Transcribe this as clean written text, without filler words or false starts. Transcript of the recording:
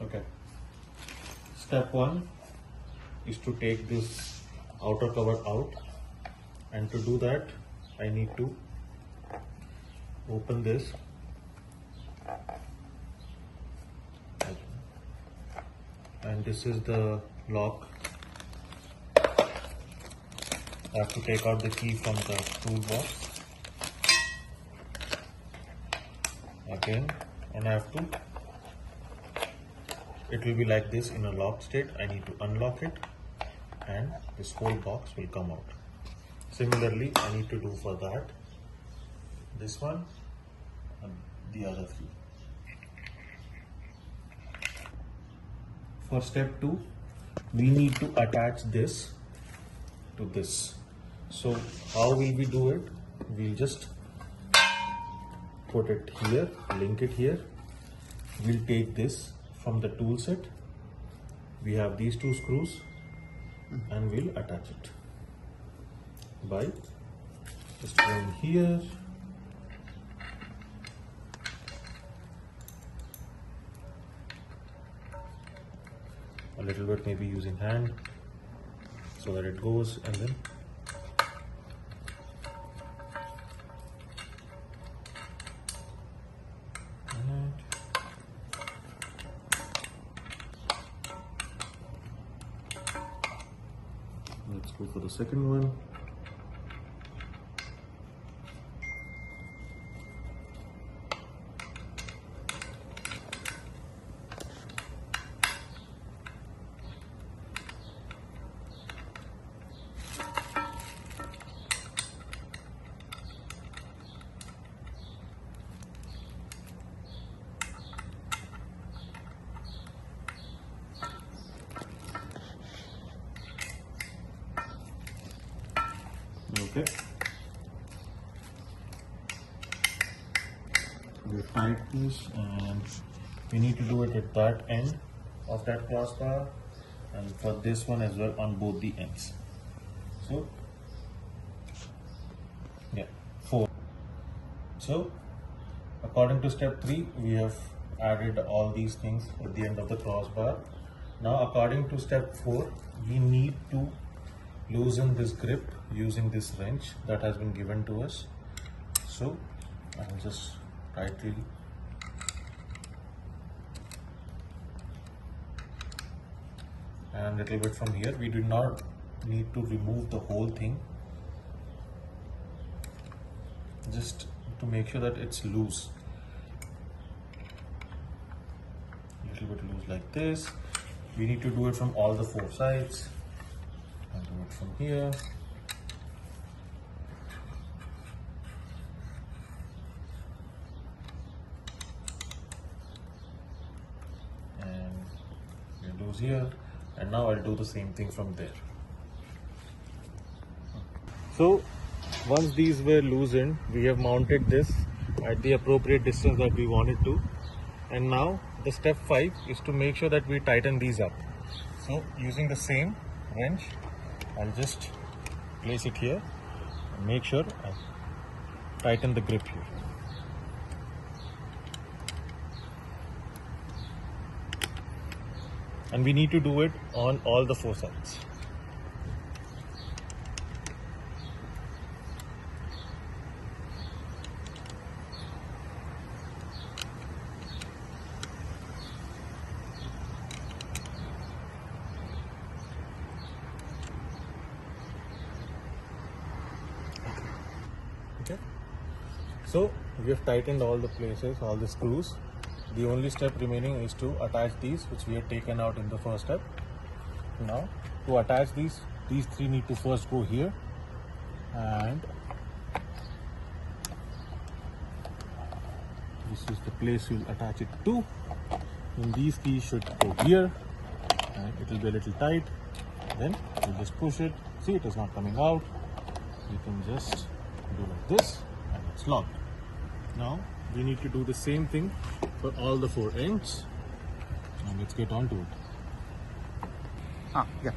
Okay. Step 1 is to take this outer cover out, and to do that I need to open this and this is the lock. I have to take out the key from the toolbox again, and I have to, it will be like this in a locked state. I need to unlock it and this whole box will come out. Similarly, I need to do for that this one and the other three. For step 2, we need to attach this to this. So how will we do it? We'll just put it here, link it here. We'll take this from the tool set. We have these 2 screws and we'll attach it by just going here, a little bit, maybe using hand so that it goes, and then let's go for the second one. Okay. We tight this, and we need to do it at that end of that crossbar, and for this one as well on both the ends. So yeah, 4. So according to step 3, we have added all these things at the end of the crossbar. Now according to step 4, we need to loosen this grip using this wrench that has been given to us. So I'll just tightly and a little bit from here. We do not need to remove the whole thing, just to make sure that it's loose. A little bit loose like this. We need to do it from all the 4 sides. I'll do it from here. And we'll lose here. And now I'll do the same thing from there. So once these were loosened, we have mounted this at the appropriate distance that we wanted to. And now the step 5 is to make sure that we tighten these up. So using the same wrench, I'll just place it here and make sure I tighten the grip here. And we need to do it on all the 4 sides. Okay. So we have tightened all the places, all the screws. The only step remaining is to attach these, which we had taken out in the first step. Now to attach these 3 need to first go here, and this is the place you'll attach it to. And these keys should go here, and it will be a little tight. Then you just push it. See, it is not coming out. You can just do like this and it's locked. Now we need to do the same thing for all the 4 ends. Now let's get on to it. Yeah.